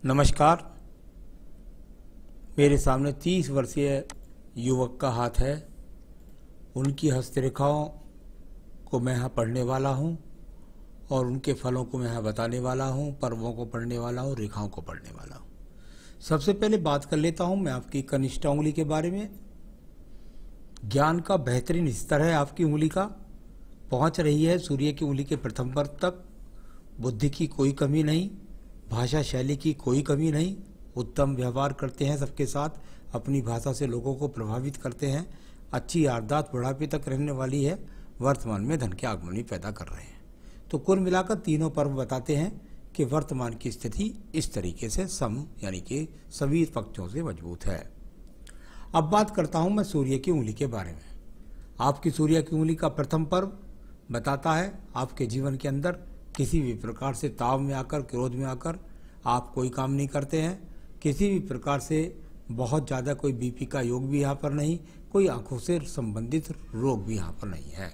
नमस्कार। मेरे सामने 30 वर्षीय युवक का हाथ है। उनकी हस्तरेखाओं को मैं यहाँ पढ़ने वाला हूँ और उनके फलों को मैं यहाँ बताने वाला हूँ, पर्वों को पढ़ने वाला हूँ, रेखाओं को पढ़ने वाला हूँ। सबसे पहले बात कर लेता हूँ मैं आपकी कनिष्ठ उंगली के बारे में। ज्ञान का बेहतरीन स्तर है आपकी उंगली का, पहुँच रही है सूर्य की उंगली के प्रथम वर्ग तक। बुद्धि की कोई कमी नहीं, भाषा शैली की कोई कमी नहीं, उत्तम व्यवहार करते हैं सबके साथ, अपनी भाषा से लोगों को प्रभावित करते हैं, अच्छी याददाश्त बुढ़ापे तक रहने वाली है, वर्तमान में धन के आगमनी पैदा कर रहे हैं। तो कुल मिलाकर तीनों पर्व बताते हैं कि वर्तमान की स्थिति इस तरीके से सम यानी कि सभी पक्षों से मजबूत है। अब बात करता हूं मैं सूर्य की उंगली के बारे में। आपकी सूर्य की उंगली का प्रथम पर्व बताता है आपके जीवन के अंदर किसी भी प्रकार से ताव में आकर, क्रोध में आकर आप कोई काम नहीं करते हैं। किसी भी प्रकार से बहुत ज़्यादा कोई बीपी का योग भी यहाँ पर नहीं, कोई आंखों से संबंधित रोग भी यहाँ पर नहीं है।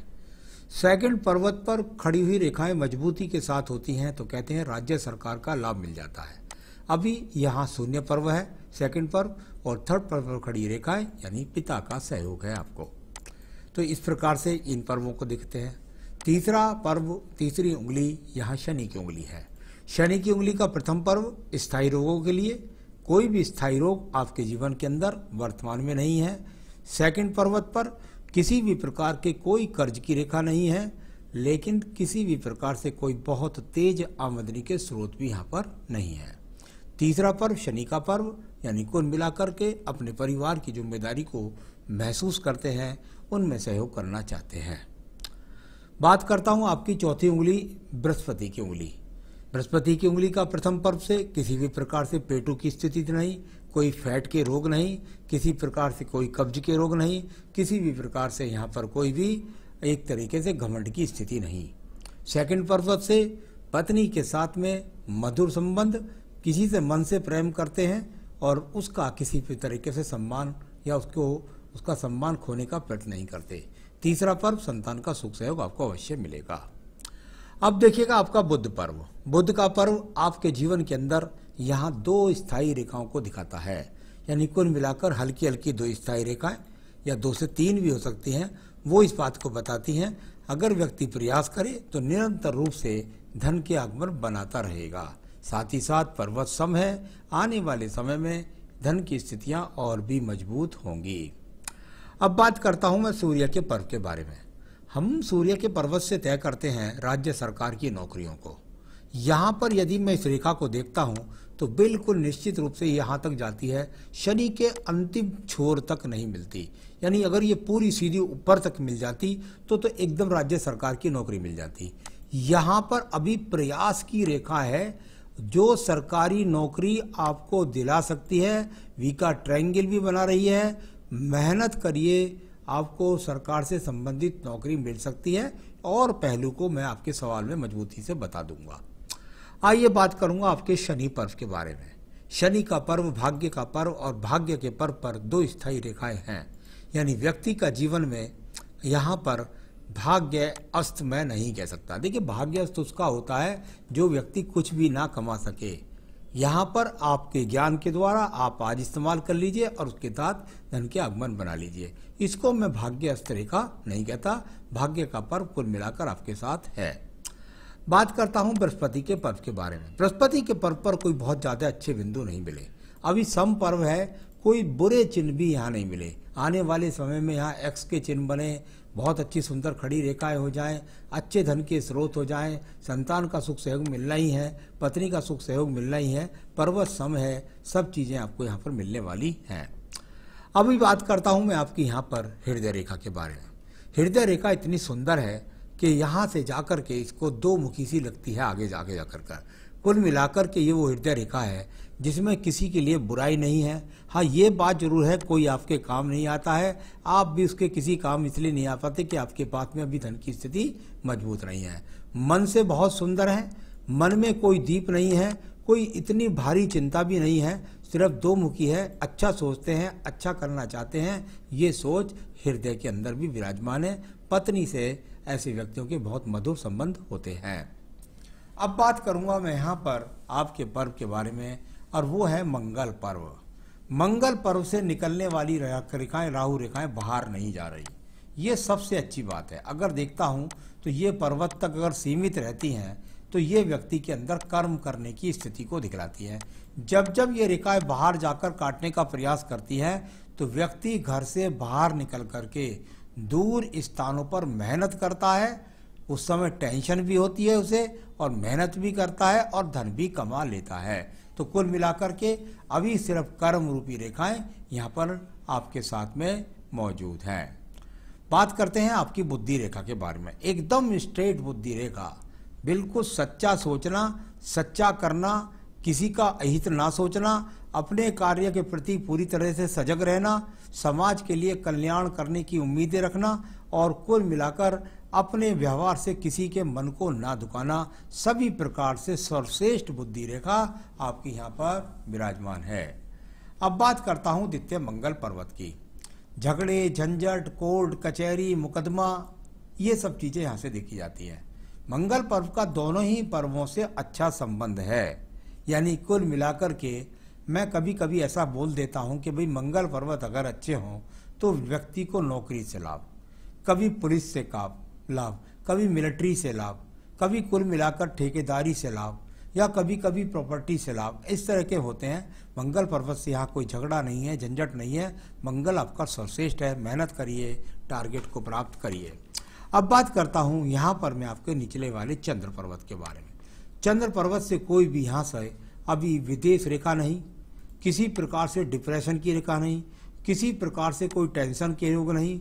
सेकंड पर्वत पर खड़ी हुई रेखाएं मजबूती के साथ होती हैं तो कहते हैं राज्य सरकार का लाभ मिल जाता है। अभी यहाँ शून्य पर्व है सेकंड पर्व, और थर्ड पर्व पर खड़ी रेखाएं यानी पिता का सहयोग है आपको। तो इस प्रकार से इन पर्वों को दिखते हैं। तीसरा पर्व, तीसरी उंगली यहाँ शनि की उंगली है। शनि की उंगली का प्रथम पर्व स्थायी रोगों के लिए, कोई भी स्थायी रोग आपके जीवन के अंदर वर्तमान में नहीं है। सेकंड पर्वत पर किसी भी प्रकार के कोई कर्ज की रेखा नहीं है, लेकिन किसी भी प्रकार से कोई बहुत तेज आमदनी के स्रोत भी यहाँ पर नहीं है। तीसरा पर्व शनि का पर्व, यानी कुल मिलाकर के अपने परिवार की जिम्मेदारी को महसूस करते हैं, उनमें सहयोग करना चाहते हैं। बात करता हूं आपकी चौथी उंगली बृहस्पति की उंगली। बृहस्पति की उंगली का प्रथम पर्व से किसी भी प्रकार से पेटू की स्थिति नहीं, कोई फैट के रोग नहीं, किसी प्रकार से कोई कब्ज के रोग नहीं, किसी भी प्रकार से यहाँ पर कोई भी एक तरीके से घमंड की स्थिति नहीं। सेकंड पर्व से पत्नी के साथ में मधुर संबंध, किसी से मन से प्रेम करते हैं और उसका किसी भी तरीके से सम्मान या उसका सम्मान खोने का प्रयत्न नहीं करते। तीसरा पर्व संतान का सुख सहयोग आपको अवश्य मिलेगा। अब देखिएगा आपका बुध पर्व। बुध का पर्व आपके जीवन के अंदर यहाँ दो स्थायी रेखाओं को दिखाता है, यानी कुल मिलाकर हल्की हल्की दो स्थायी रेखाएं या 2 से 3 भी हो सकती हैं। वो इस बात को बताती हैं अगर व्यक्ति प्रयास करे तो निरंतर रूप से धन के आगमन बनाता रहेगा। साथ ही साथ पर्वत सम है, आने वाले समय में धन की स्थितियां और भी मजबूत होंगी। अब बात करता हूं मैं सूर्य के पर्व के बारे में। हम सूर्य के पर्वत से तय करते हैं राज्य सरकार की नौकरियों को। यहाँ पर यदि मैं इस रेखा को देखता हूं तो बिल्कुल निश्चित रूप से यहाँ तक जाती है, शनि के अंतिम छोर तक नहीं मिलती। यानी अगर ये पूरी सीधी ऊपर तक मिल जाती तो एकदम राज्य सरकार की नौकरी मिल जाती। यहाँ पर अभी प्रयास की रेखा है जो सरकारी नौकरी आपको दिला सकती है। वी का ट्रायंगल भी बना रही है। मेहनत करिए, आपको सरकार से संबंधित नौकरी मिल सकती है, और पहलू को मैं आपके सवाल में मजबूती से बता दूंगा। आइए बात करूंगा आपके शनि पर्व के बारे में। शनि का पर्व भाग्य का पर्व, और भाग्य के पर्व पर दो स्थायी रेखाएं हैं, यानी व्यक्ति का जीवन में यहाँ पर भाग्य अस्त मैं नहीं कह सकता। देखिए, भाग्य अस्त उसका होता है जो व्यक्ति कुछ भी ना कमा सके। यहाँ पर आपके ज्ञान के द्वारा आप आज इस्तेमाल कर लीजिए और उसके साथ धन के आगमन बना लीजिए। इसको मैं भाग्य अस्त रेखा नहीं कहता। भाग्य का पर्व कुल मिलाकर आपके साथ है। बात करता हूँ बृहस्पति के पर्व के बारे में। बृहस्पति के पर्व पर कोई बहुत ज्यादा अच्छे बिंदु नहीं मिले। अभी सम पर्व है, कोई बुरे चिन्ह भी यहाँ नहीं मिले। आने वाले समय में यहाँ एक्स के चिन्ह बने, बहुत अच्छी सुंदर खड़ी रेखाएं हो जाएं, अच्छे धन के स्रोत हो जाएं, संतान का सुख सहयोग मिलना ही है, पत्नी का सुख सहयोग मिलना ही है, पर्वत सम है, सब चीज़ें आपको यहाँ पर मिलने वाली हैं। अभी बात करता हूँ मैं आपकी यहाँ पर हृदय रेखा के बारे में। हृदय रेखा इतनी सुंदर है कि यहाँ से जाकर के इसको दो मुखी सी लगती है आगे जाकर कर। कुल मिलाकर के ये वो हृदय रेखा है जिसमें किसी के लिए बुराई नहीं है। हाँ, ये बात जरूर है कोई आपके काम नहीं आता है, आप भी उसके किसी काम इसलिए नहीं आ पाते कि आपके पास में अभी धन की स्थिति मजबूत नहीं है। मन से बहुत सुंदर है, मन में कोई दीप नहीं है, कोई इतनी भारी चिंता भी नहीं है, सिर्फ दो मुखी है, अच्छा सोचते हैं, अच्छा करना चाहते हैं, ये सोच हृदय के अंदर भी विराजमान है। पत्नी से ऐसे व्यक्तियों के बहुत मधुर संबंध होते हैं। अब बात करूंगा मैं यहाँ पर आपके पर्व के बारे में। और वो है मंगल पर्व। मंगल पर्व से निकलने वाली रेखाएं, राहु रेखाएं बाहर नहीं जा रही, ये सबसे अच्छी बात है। अगर देखता हूँ तो ये पर्वत तक अगर सीमित रहती हैं तो ये व्यक्ति के अंदर कर्म करने की स्थिति को दिखलाती है। जब जब ये रेखाएं बाहर जाकर काटने का प्रयास करती हैं तो व्यक्ति घर से बाहर निकल करके दूर स्थानों पर मेहनत करता है। उस समय टेंशन भी होती है उसे, और मेहनत भी करता है और धन भी कमा लेता है। तो कुल मिलाकर के अभी सिर्फ कर्म रूपी रेखाएं यहाँ पर आपके साथ में मौजूद हैं। बात करते हैं आपकी बुद्धि रेखा के बारे में। एकदम स्ट्रेट बुद्धि रेखा, बिल्कुल सच्चा सोचना, सच्चा करना, किसी का अहित ना सोचना, अपने कार्य के प्रति पूरी तरह से सजग रहना, समाज के लिए कल्याण करने की उम्मीदें रखना और कुल मिलाकर अपने व्यवहार से किसी के मन को ना दुखाना, सभी प्रकार से सर्वश्रेष्ठ बुद्धि रेखा आपकी यहाँ पर विराजमान है। अब बात करता हूँ द्वितीय मंगल पर्वत की। झगड़े, झंझट, कोर्ट कचहरी, मुकदमा, ये सब चीजें यहाँ से देखी जाती हैं। मंगल पर्व का दोनों ही पर्वों से अच्छा संबंध है। यानी कुल मिलाकर के मैं कभी कभी ऐसा बोल देता हूँ कि भाई मंगल पर्वत अगर अच्छे हों तो व्यक्ति को नौकरी से लाभ, कभी पुलिस से लाभ, कभी मिलिट्री से लाभ, कभी कुल मिलाकर ठेकेदारी से लाभ, या कभी कभी प्रॉपर्टी से लाभ, इस तरह के होते हैं। मंगल पर्वत से यहाँ कोई झगड़ा नहीं है, झंझट नहीं है। मंगल आपका सर्वश्रेष्ठ है, मेहनत करिए, टारगेट को प्राप्त करिए। अब बात करता हूँ यहाँ पर मैं आपके निचले वाले चंद्र पर्वत के बारे में। चंद्र पर्वत से कोई भी यहाँ से अभी विदेश रेखा नहीं, किसी प्रकार से डिप्रेशन की रेखा नहीं, किसी प्रकार से कोई टेंशन के योग नहीं।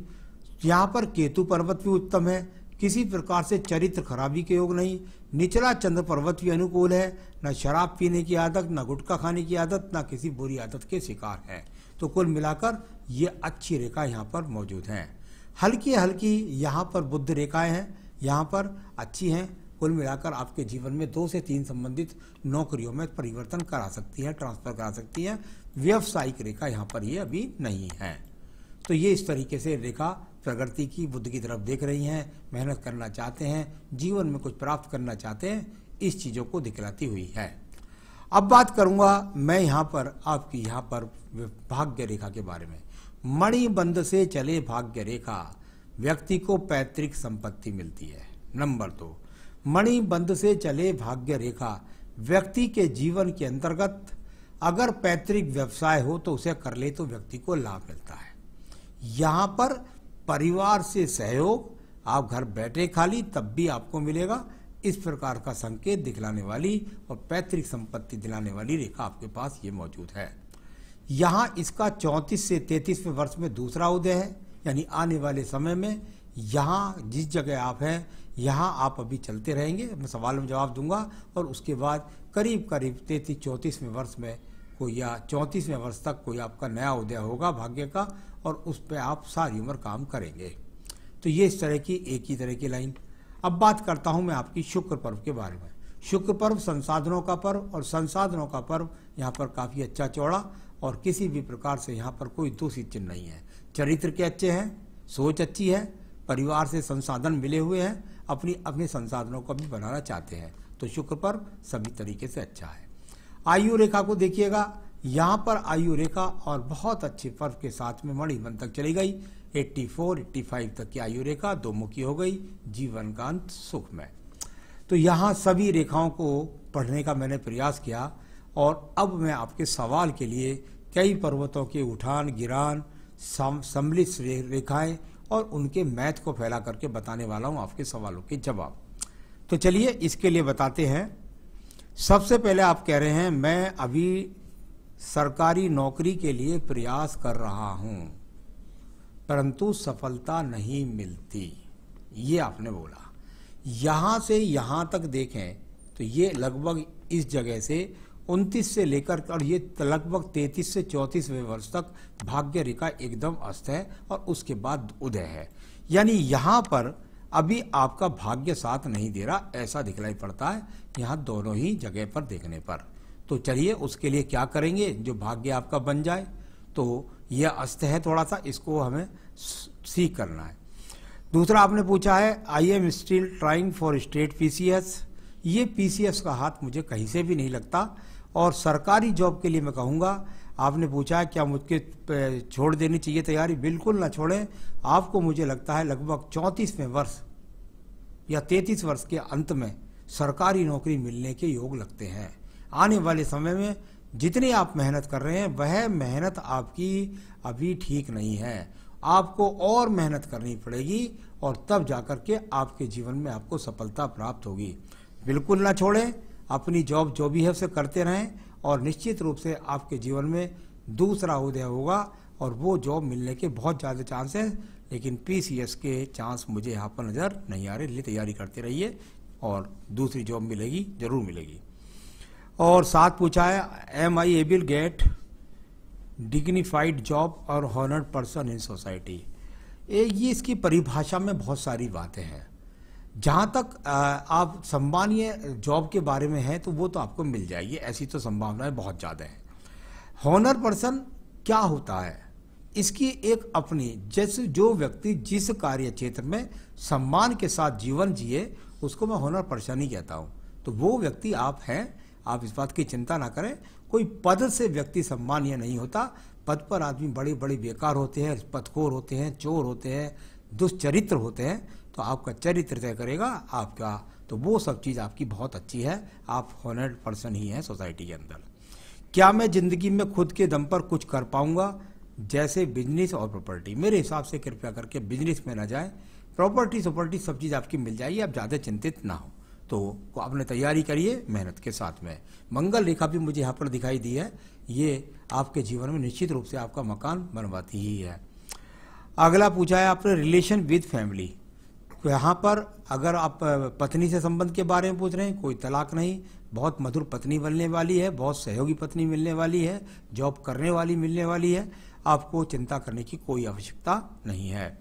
यहाँ पर केतु पर्वत भी उत्तम है, किसी प्रकार से चरित्र खराबी के योग नहीं। निचला चंद्र पर्वत भी अनुकूल है, न शराब पीने की आदत, न गुटखा खाने की आदत, न किसी बुरी आदत के शिकार है। तो कुल मिलाकर ये अच्छी रेखा यहाँ पर मौजूद हैं। हल्की हल्की यहाँ पर बुध रेखाएं हैं, यहाँ पर अच्छी हैं। कुल मिलाकर आपके जीवन में 2 से 3 संबंधित नौकरियों में परिवर्तन करा सकती है, ट्रांसफर करा सकती है। व्यवसायिक रेखा यहाँ पर ये अभी नहीं है। तो ये इस तरीके से रेखा प्रगति की, बुद्ध की तरफ देख रही हैं, मेहनत करना चाहते हैं, जीवन में कुछ प्राप्त करना चाहते हैं, इस चीज़ों को दिखलाती हुई है। अब बात करूंगा मैं यहाँ पर आपकी यहाँ पर भाग्य रेखा के बारे में। मणिबंध से चले भाग्य रेखा, व्यक्ति को पैतृक संपत्ति मिलती है। नंबर 2, मणिबंध से चले भाग्य रेखा, व्यक्ति के जीवन के अंतर्गत अगर पैतृक व्यवसाय हो तो उसे कर ले तो व्यक्ति को लाभ मिलता है। यहाँ पर परिवार से सहयोग, आप घर बैठे खाली तब भी आपको मिलेगा, इस प्रकार का संकेत दिखलाने वाली और पैतृक संपत्ति दिलाने वाली रेखा आपके पास ये मौजूद है। यहाँ इसका 34 से 33वें वर्ष में दूसरा उदय है, यानी आने वाले समय में यहाँ जिस जगह आप हैं यहाँ आप अभी चलते रहेंगे। मैं सवाल में जवाब दूंगा और उसके बाद करीब करीब 33-34वें वर्ष में कोई या 34वें वर्ष तक कोई आपका नया उदय होगा भाग्य का, और उस पर आप सारी उम्र काम करेंगे। तो ये इस तरह की एक ही तरह की लाइन। अब बात करता हूँ मैं आपकी शुक्र पर्व के बारे में। शुक्र पर्व संसाधनों का पर्व, और संसाधनों का पर्व यहाँ पर काफ़ी अच्छा चौड़ा, और किसी भी प्रकार से यहाँ पर कोई दूषित चिन्ह नहीं है। चरित्र के अच्छे हैं, सोच अच्छी है, परिवार से संसाधन मिले हुए हैं, अपने संसाधनों को भी बनाना चाहते हैं। तो शुक्र पर्व सभी तरीके से अच्छा है। आयु रेखा को देखिएगा, यहाँ पर आयु रेखा और बहुत अच्छे पर्व के साथ में मणिबंध तक चली गई। 84-85 तक की आयु रेखा 2 मुखी हो गई, जीवन का अंत सुखमय। तो यहाँ सभी रेखाओं को पढ़ने का मैंने प्रयास किया, और अब मैं आपके सवाल के लिए कई पर्वतों के उठान गिरान, सम्मिलित रेखाएं और उनके मैथ को फैला करके बताने वाला हूँ आपके सवालों के जवाब। तो चलिए इसके लिए बताते हैं। सबसे पहले आप कह रहे हैं मैं अभी सरकारी नौकरी के लिए प्रयास कर रहा हूं परंतु सफलता नहीं मिलती, ये आपने बोला। यहां से यहां तक देखें तो ये लगभग इस जगह से 29 से लेकर और ये लगभग 33 से 34वें वर्ष तक भाग्य रेखा एकदम अस्त है, और उसके बाद उदय है। यानी यहाँ पर अभी आपका भाग्य साथ नहीं दे रहा, ऐसा दिखलाई पड़ता है यहाँ दोनों ही जगह पर देखने पर। तो चलिए उसके लिए क्या करेंगे जो भाग्य आपका बन जाए। तो यह अस्त है थोड़ा सा, इसको हमें सीख करना है। दूसरा आपने पूछा है I am still trying for state PCS. ये पीसीएस का हाथ मुझे कहीं से भी नहीं लगता, और सरकारी जॉब के लिए मैं कहूँगा, आपने पूछा है क्या मुझे छोड़ देनी चाहिए तैयारी, बिल्कुल ना छोड़ें। आपको मुझे लगता है लगभग 34वें वर्ष या 33 वर्ष के अंत में सरकारी नौकरी मिलने के योग लगते हैं। आने वाले समय में जितनी आप मेहनत कर रहे हैं वह मेहनत आपकी अभी ठीक नहीं है, आपको और मेहनत करनी पड़ेगी और तब जाकर के आपके जीवन में आपको सफलता प्राप्त होगी। बिल्कुल ना छोड़ें, अपनी जॉब जो भी है उसे करते रहें और निश्चित रूप से आपके जीवन में दूसरा उदय होगा और वो जॉब मिलने के बहुत ज़्यादा चांस है, लेकिन पीसीएस के चांस मुझे यहाँ पर नज़र नहीं आ रहे। इसलिए तैयारी करते रहिए और दूसरी जॉब मिलेगी, जरूर मिलेगी। और साथ पूछा है am I able get dignified job और हॉनर्ड पर्सन इन सोसाइटी। ये इसकी परिभाषा में बहुत सारी बातें हैं। जहाँ तक आप सम्मानीय जॉब के बारे में है तो वो तो आपको मिल जाएगी, ऐसी तो संभावनाएं बहुत ज़्यादा हैं। हॉनर पर्सन क्या होता है, इसकी एक अपनी, जैसे जो व्यक्ति जिस कार्य क्षेत्र में सम्मान के साथ जीवन जिए उसको मैं हॉनर पर्सन ही कहता हूँ। तो वो व्यक्ति आप हैं, आप इस बात की चिंता ना करें। कोई पद से व्यक्ति सम्मानीय नहीं होता। पद पर आदमी बड़े बड़े बेकार होते हैं, पदखोर होते हैं, चोर होते हैं, दुष्चरित्र होते हैं। तो आपका चरित्र तय करेगा आपका, तो वो सब चीज़ आपकी बहुत अच्छी है, आप हॉनर्ड पर्सन ही हैं सोसाइटी के अंदर। क्या मैं जिंदगी में खुद के दम पर कुछ कर पाऊंगा, जैसे बिजनेस और प्रॉपर्टी? मेरे हिसाब से कृपया करके बिजनेस में ना जाएं, प्रॉपर्टी सब चीज़ आपकी मिल जाएगी, आप ज़्यादा चिंतित ना हो। तो आपने तैयारी करिए मेहनत के साथ में। मंगल रेखा भी मुझे यहाँ पर दिखाई दी है, ये आपके जीवन में निश्चित रूप से आपका मकान बनवाती ही है। अगला पूछा है आपने रिलेशन विद फैमिली। यहाँ पर अगर आप पत्नी से संबंध के बारे में पूछ रहे हैं, कोई तलाक नहीं, बहुत मधुर पत्नी बनने वाली है, बहुत सहयोगी पत्नी मिलने वाली है, जॉब करने वाली मिलने वाली है, आपको चिंता करने की कोई आवश्यकता नहीं है।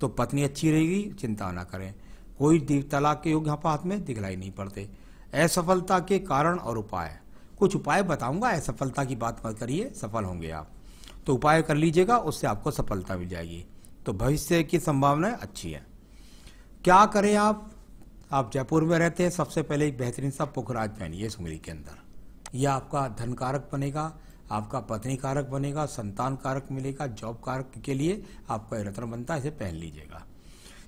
तो पत्नी अच्छी रहेगी, चिंता ना करें। कोई तलाक के योग यहाँ पर हाथ में दिखलाई नहीं पड़ते। असफलता के कारण और उपाय, कुछ उपाय बताऊंगा, असफलता की बात मत करिए, सफल होंगे आप। तो उपाय कर लीजिएगा, उससे आपको सफलता मिल जाएगी। तो भविष्य की संभावनाएं अच्छी है। क्या करें आप जयपुर में रहते हैं, सबसे पहले एक बेहतरीन सा पुखराज पहनिए इस उंगली के अंदर। यह आपका धन कारक बनेगा, आपका पत्नी कारक बनेगा, संतान कारक मिलेगा, जॉब कारक के लिए आपका रत्न बनता है, इसे पहन लीजिएगा।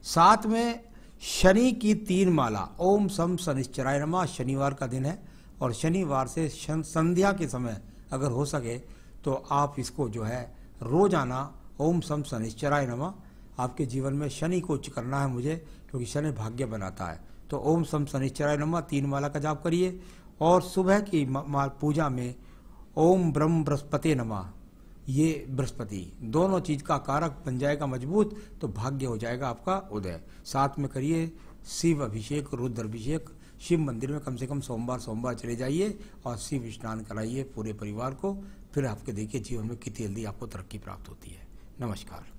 साथ में शनि की 3 माला, ओम सम शनिश्चराय नमः, शनिवार का दिन है और शनिवार से संध्या के समय अगर हो सके तो आप इसको जो है रोजाना ओम सम शनिश्चराय नमः, आपके जीवन में शनि को उच्च करना है मुझे, क्योंकि शनि भाग्य बनाता है। तो ओम सम शनिश्चराय नमः 3 माला का जाप करिए। और सुबह की पूजा में ओम ब्रह्म बृहस्पति नमः, ये बृहस्पति दोनों चीज का कारक बन जाएगा मजबूत, तो भाग्य हो जाएगा आपका उदय। साथ में करिए शिव अभिषेक, रुद्र अभिषेक। शिव मंदिर में कम से कम सोमवार चले जाइए और शिव स्नान कराइए पूरे परिवार को। फिर आपके देखिए जीवन में कितनी जल्दी आपको तरक्की प्राप्त होती है। नमस्कार।